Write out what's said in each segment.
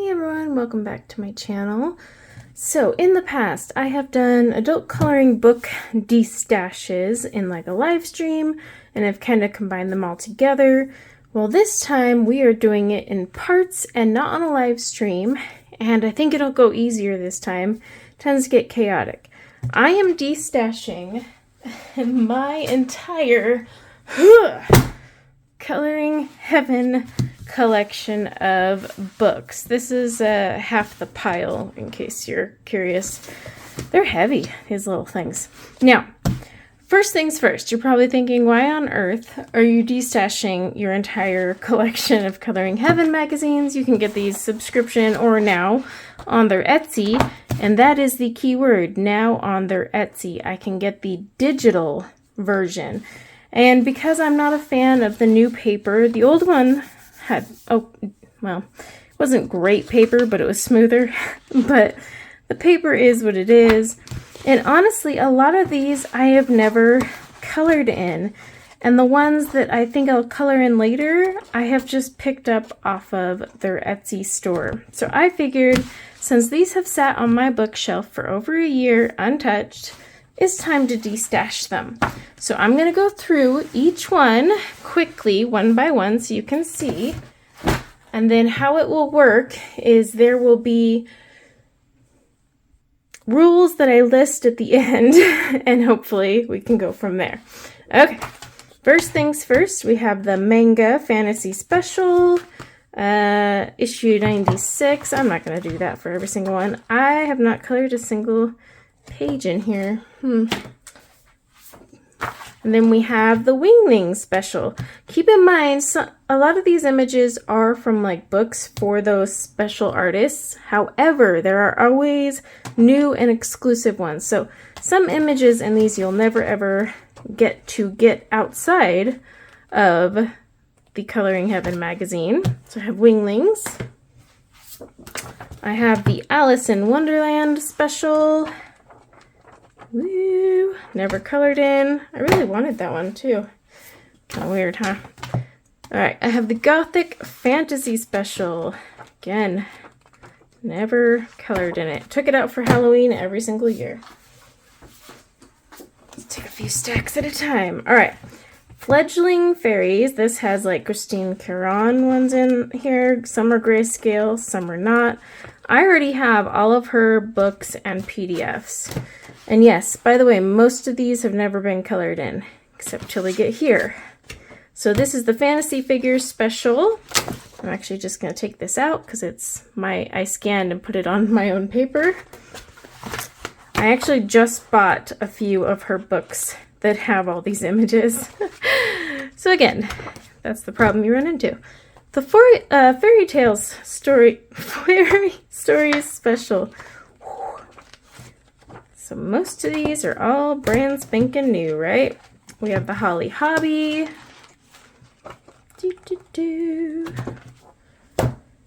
Hey everyone, welcome back to my channel. So in the past, I have done adult coloring book destashes in like a live stream, and I've kind of combined them all together. Well, this time we are doing it in parts and not on a live stream, and I think it'll go easier this time. It tends to get chaotic. I am destashing my entire Coloring Heaven collection of books. This is half the pile, in case you're curious. They're heavy, these little things. Now, first things first, you're probably thinking, why on earth are you destashing your entire collection of Coloring Heaven magazines? You can get these subscription or now on their Etsy, and that is the key word, now on their Etsy. I can get the digital version. And because I'm not a fan of the new paper, the old one had, it wasn't great paper, but it was smoother. But the paper is what it is. And honestly, a lot of these I have never colored in. And the ones that I think I'll color in later, I have just picked up off of their Etsy store. So I figured, since these have sat on my bookshelf for over a year untouched, it's time to destash them. So I'm going to go through each one quickly, one by one, so you can see. And then how it will work is there will be rules that I list at the end, and hopefully we can go from there. Okay, first things first, we have the Manga Fantasy Special, issue 96. I'm not going to do that for every single one. I have not colored a single page in here. And then we have the Wingling Special. Keep in mind, a lot of these images are from like books for those special artists. However, there are always new and exclusive ones. So some images in these you'll never ever get outside of the Coloring Heaven magazine. So I have Winglings. I have the Alice in Wonderland Special. Woo! Never colored in. I really wanted that one too. Kind of weird, huh? Alright, I have the Gothic Fantasy Special. Again, never colored in it. Took it out for Halloween every single year. Let's take a few stacks at a time. Alright, Fledgling Fairies. This has like Christine Caron ones in here. Some are grayscale, some are not. I already have all of her books and PDFs. And yes, by the way, most of these have never been colored in, except till we get here. So this is the Fantasy Figures Special. I'm actually just going to take this out because it's I scanned and put it on my own paper. I actually just bought a few of her books that have all these images. So again, that's the problem you run into. The Fairy Tales Fairy Stories Special. So most of these are all brand spanking new, right? We have the Holly Hobby.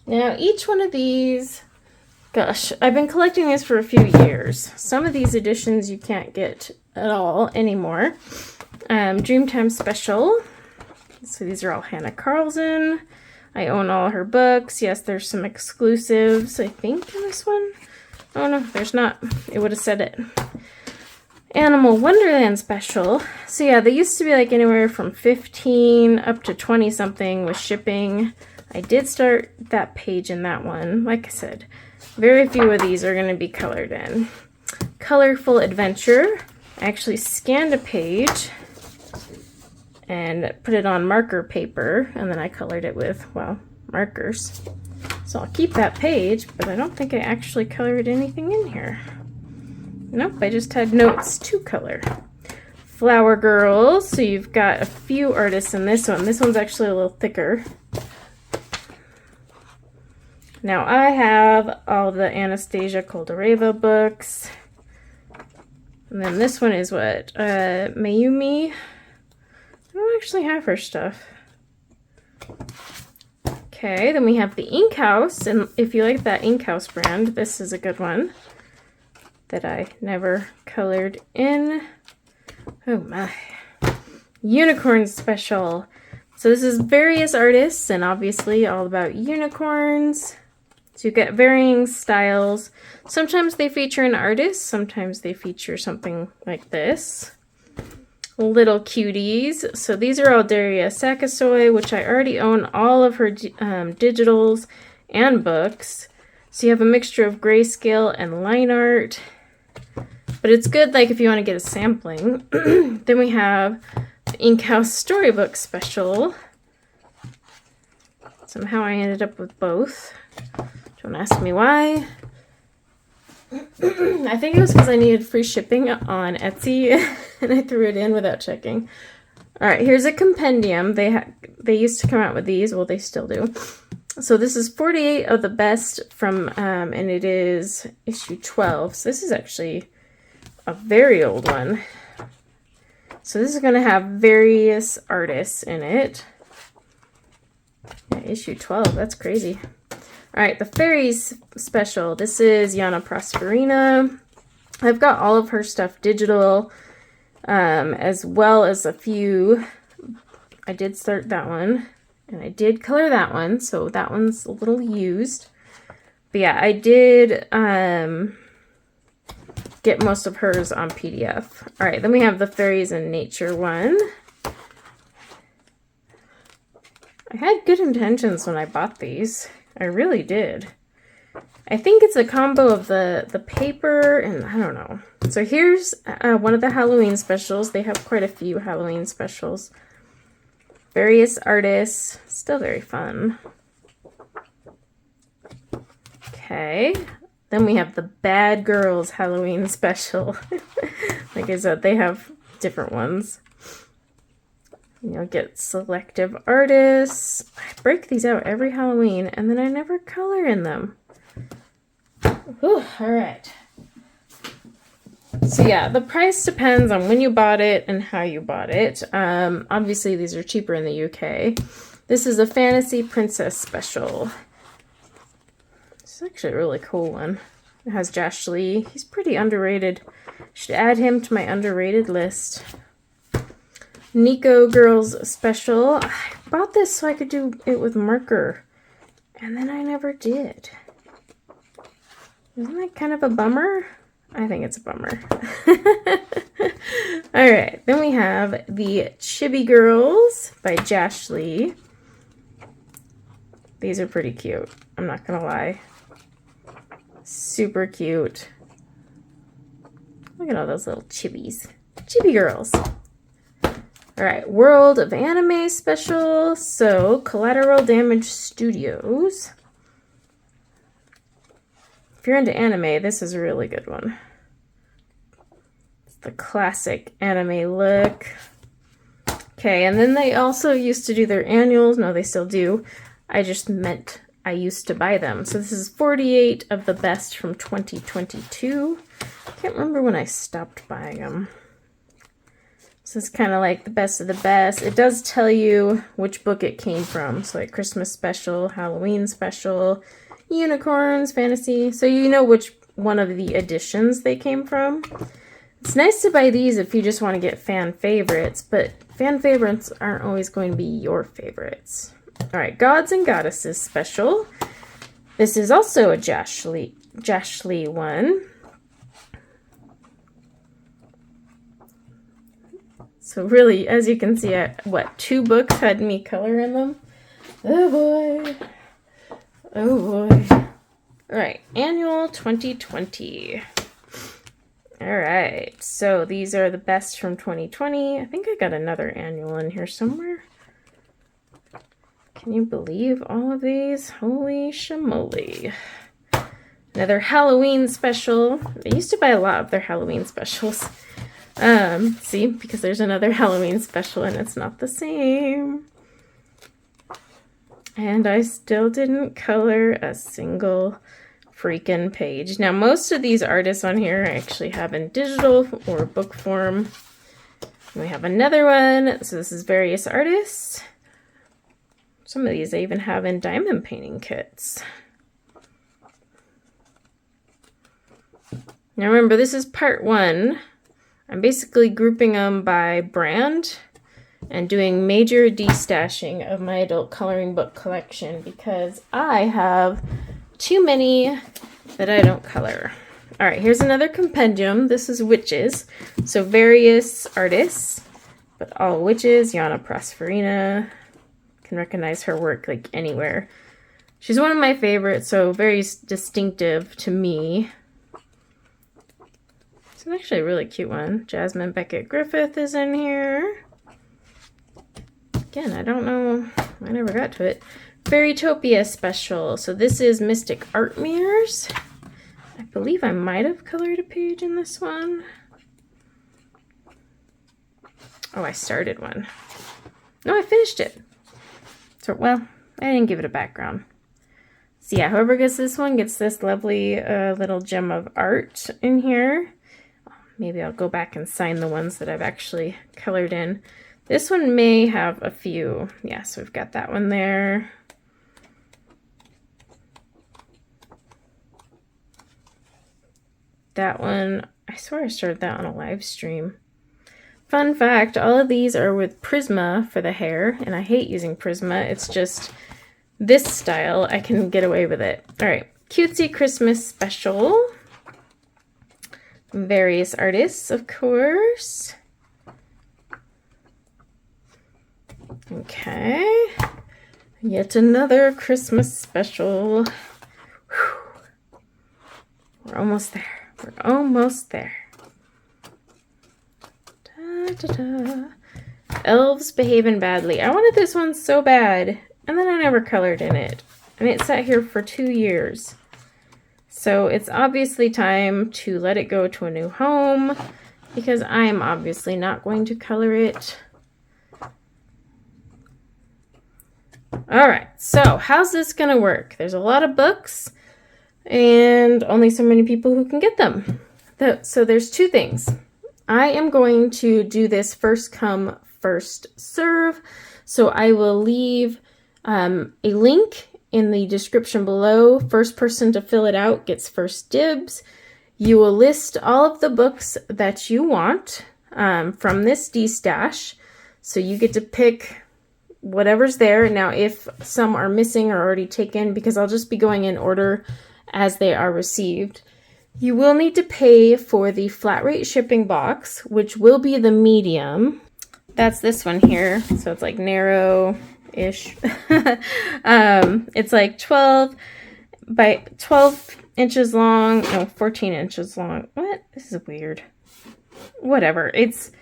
Now each one of these, gosh, I've been collecting these for a few years. Some of these editions you can't get at all anymore. Dreamtime Special. So these are all Hannah Carlson. I own all her books. Yes, there's some exclusives, I think, in this one. Oh no, there's not. It would have said it. Animal Wonderland Special. So yeah, they used to be like anywhere from 15 up to 20 something with shipping. I did start that page in that one. Like I said, very few of these are going to be colored in. Colorful Adventure. I actually scanned a page and put it on marker paper, and then I colored it with, well, markers. So I'll keep that page, but I don't think I actually colored anything in here. Nope, I just had notes to color. Flower Girls. So you've got a few artists in this one. This one's actually a little thicker. Now I have all the Anastasia Koldareva books. And then this one is what? Mayumi. I don't actually have her stuff. Okay, then we have the Ink House, and if you like that Ink House brand, this is a good one that I never colored in. Oh my. Unicorn Special. So this is various artists, and obviously all about unicorns. So you get varying styles. Sometimes they feature an artist. Sometimes they feature something like this. Little cuties. So these are all Daria Sakasoy, which I already own all of her digitals and books. So you have a mixture of grayscale and line art. But it's good, like, if you want to get a sampling. Then we have the Ink House Storybook Special. Somehow I ended up with both. Don't ask me why. I think it was because I needed free shipping on Etsy, and I threw it in without checking. All right, here's a compendium. They used to come out with these. Well, they still do. So this is 48 of the best from, and it is issue 12. So this is actually a very old one. So this is going to have various artists in it. Yeah, issue 12. That's crazy. All right, the Fairies special. This is Yana Prosperina. I've got all of her stuff digital, as well as a few. I did start that one, and I did color that one, so that one's a little used. But yeah, I did get most of hers on PDF. All right, then we have the Fairies in Nature one. I had good intentions when I bought these. I really did. I think it's a combo of the paper and I don't know. So here's one of the Halloween specials. They have quite a few Halloween specials. Various artists. Still very fun. Okay. Then we have the Bad Girls Halloween special. Like I said, they have different ones. You'll get selective artists. I break these out every Halloween, and then I never color in them. Whew, all right. So yeah, the price depends on when you bought it and how you bought it. Obviously, these are cheaper in the UK. This is a Fantasy Princess special. It's actually a really cool one. It has Josh Lee. He's pretty underrated. Should add him to my underrated list. Nico Girls Special. I bought this so I could do it with marker, and then I never did. Isn't that kind of a bummer? I think it's a bummer. All right, then we have the Chibi Girls by Josh Lee. These are pretty cute. I'm not gonna lie. Super cute. Look at all those little chibis. Chibi Girls. All right, World of Anime special. So, Collateral Damage Studios. If you're into anime, this is a really good one. It's the classic anime look. Okay, and then they also used to do their annuals. No, they still do. I just meant I used to buy them. So this is 48 of the best from 2022. I can't remember when I stopped buying them. So it's kind of like the best of the best. It does tell you which book it came from. So like Christmas special, Halloween special, unicorns, fantasy. So you know which one of the editions they came from. It's nice to buy these if you just want to get fan favorites, but fan favorites aren't always going to be your favorites. All right, Gods and Goddesses special. This is also a Josh Lee one. So really, as you can see, what, 2 books had me color in them? Oh boy. Oh boy. All right, Annual 2020. All right, so these are the best from 2020. I think I got another annual in here somewhere. Can you believe all of these? Holy shamoly. Another Halloween special. I used to buy a lot of their Halloween specials. See, because there's another Halloween special and it's not the same. And I still didn't color a single freaking page. Now, most of these artists on here I actually have in digital or book form. And we have another one. So this is various artists. Some of these I even have in diamond painting kits. Now remember, this is part 1. I'm basically grouping them by brand and doing major destashing of my adult coloring book collection because I have too many that I don't color. All right, here's another compendium. This is witches. So various artists, but all witches. Yana Prosperina. Can recognize her work like anywhere. She's one of my favorites, so very distinctive to me. It's actually a really cute one. Jasmine Beckett Griffith is in here. Again, I don't know. I never got to it. Fairytopia special. So this is Mystic Art Mirrors. I believe I might have colored a page in this one. Oh, I started one. No, I finished it. So, well, I didn't give it a background. So yeah, whoever gets this one gets this lovely little gem of art in here. Maybe I'll go back and sign the ones that I've actually colored in. This one may have a few. Yeah, so we've got that one there. That one, I swear I started that on a live stream. Fun fact, all of these are with Prisma for the hair, and I hate using Prisma. It's just this style, I can get away with it. All right, Cutesy Christmas Special. Various artists, of course. Okay, yet another Christmas special. Whew. We're almost there. We're almost there. Da, da, da. Elves Behaving Badly. I wanted this one so bad, and then I never colored in it. And it sat here for 2 years. So it's obviously time to let it go to a new home, because I am obviously not going to color it. All right, so how's this gonna work? There's a lot of books and only so many people who can get them. So there's two things. I am going to do this first come, first serve. So I will leave a link in the description below. First person to fill it out gets first dibs. You will list all of the books that you want from this Destash. So you get to pick whatever's there. Now, if some are missing or already taken, because I'll just be going in order as they are received, you will need to pay for the flat rate shipping box, which will be the medium. That's this one here. So it's like narrow-ish. It's like 12 by 12 inches long. No, 14 inches long. What? This is weird. Whatever. It's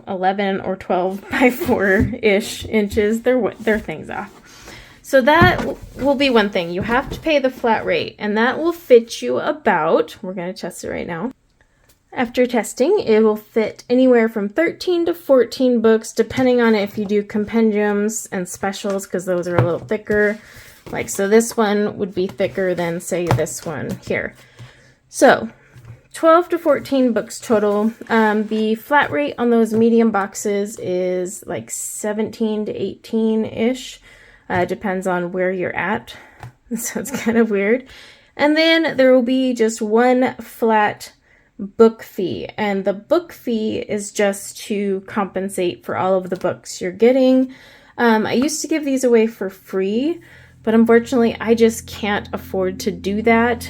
11 or 12 by 4-ish inches. They're things off. So that will be one thing. You have to pay the flat rate, and that will fit you about, we're going to test it right now. After testing, it will fit anywhere from 13 to 14 books, depending on if you do compendiums and specials, because those are a little thicker. Like, so this one would be thicker than, say, this one here. So 12 to 14 books total. The flat rate on those medium boxes is like 17 to 18-ish. Depends on where you're at. So it's kind of weird. And then there will be just one flat book fee. And the book fee is just to compensate for all of the books you're getting. I used to give these away for free, but unfortunately I just can't afford to do that.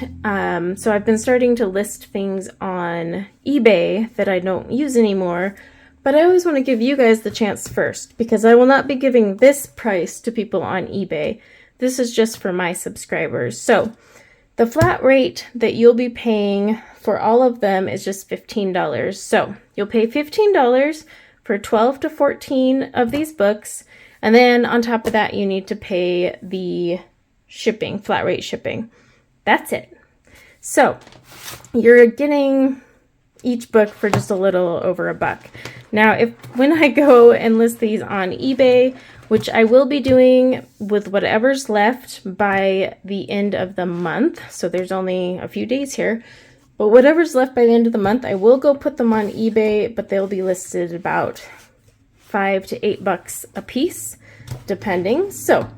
So I've been starting to list things on eBay that I don't use anymore. But I always want to give you guys the chance first, because I will not be giving this price to people on eBay. This is just for my subscribers. So the flat rate that you'll be paying for all of them is just $15. So you'll pay $15 for 12 to 14 of these books. And then on top of that, you need to pay the shipping, flat rate shipping. That's it. So you're getting each book for just a little over $1. Now, when I go and list these on eBay, which I will be doing with whatever's left by the end of the month, so there's only a few days here, but whatever's left by the end of the month, I will go put them on eBay, but they'll be listed about $5 to $8 a piece, depending. So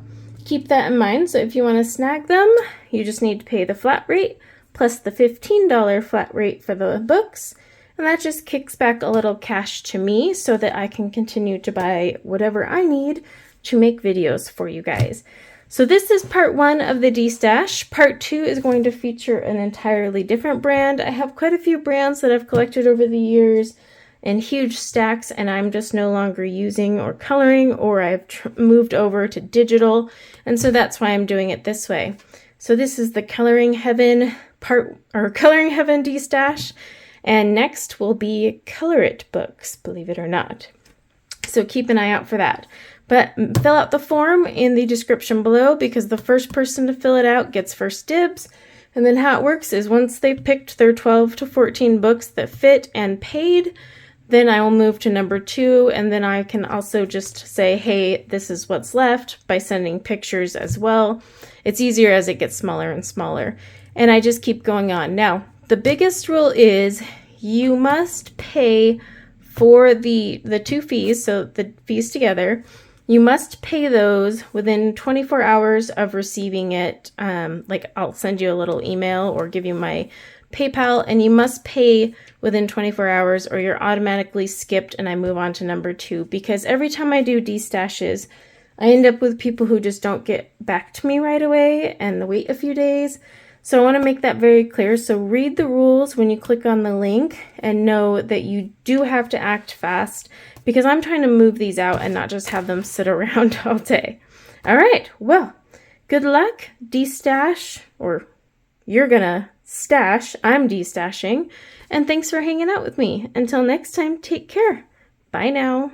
keep that in mind. So if you want to snag them, you just need to pay the flat rate plus the $15 flat rate for the books. And that just kicks back a little cash to me so that I can continue to buy whatever I need to make videos for you guys. So this is part 1 of the Destash. Part 2 is going to feature an entirely different brand. I have quite a few brands that I've collected over the years in huge stacks, and I'm just no longer using or coloring, or I've moved over to digital, and so that's why I'm doing it this way. So this is the Coloring Heaven Coloring Heaven Destash, and next will be Color It books, believe it or not. So keep an eye out for that. But fill out the form in the description below, because the first person to fill it out gets first dibs. And then how it works is once they've picked their 12 to 14 books that fit and paid, then I will move to number 2, and then I can also just say, hey, this is what's left, by sending pictures as well. It's easier as it gets smaller and smaller. And I just keep going on. Now, the biggest rule is you must pay for the 2 fees, so the fees together. You must pay those within 24 hours of receiving it. Like I'll send you a little email or give you my PayPal, and you must pay within 24 hours or you're automatically skipped and I move on to number 2. Because every time I do Destashes, I end up with people who just don't get back to me right away and wait a few days. So I want to make that very clear. So read the rules when you click on the link and know that you do have to act fast, because I'm trying to move these out and not just have them sit around all day. All right, well, good luck, Destash, or you're gonna stash, I'm destashing, and thanks for hanging out with me. Until next time, take care. Bye now.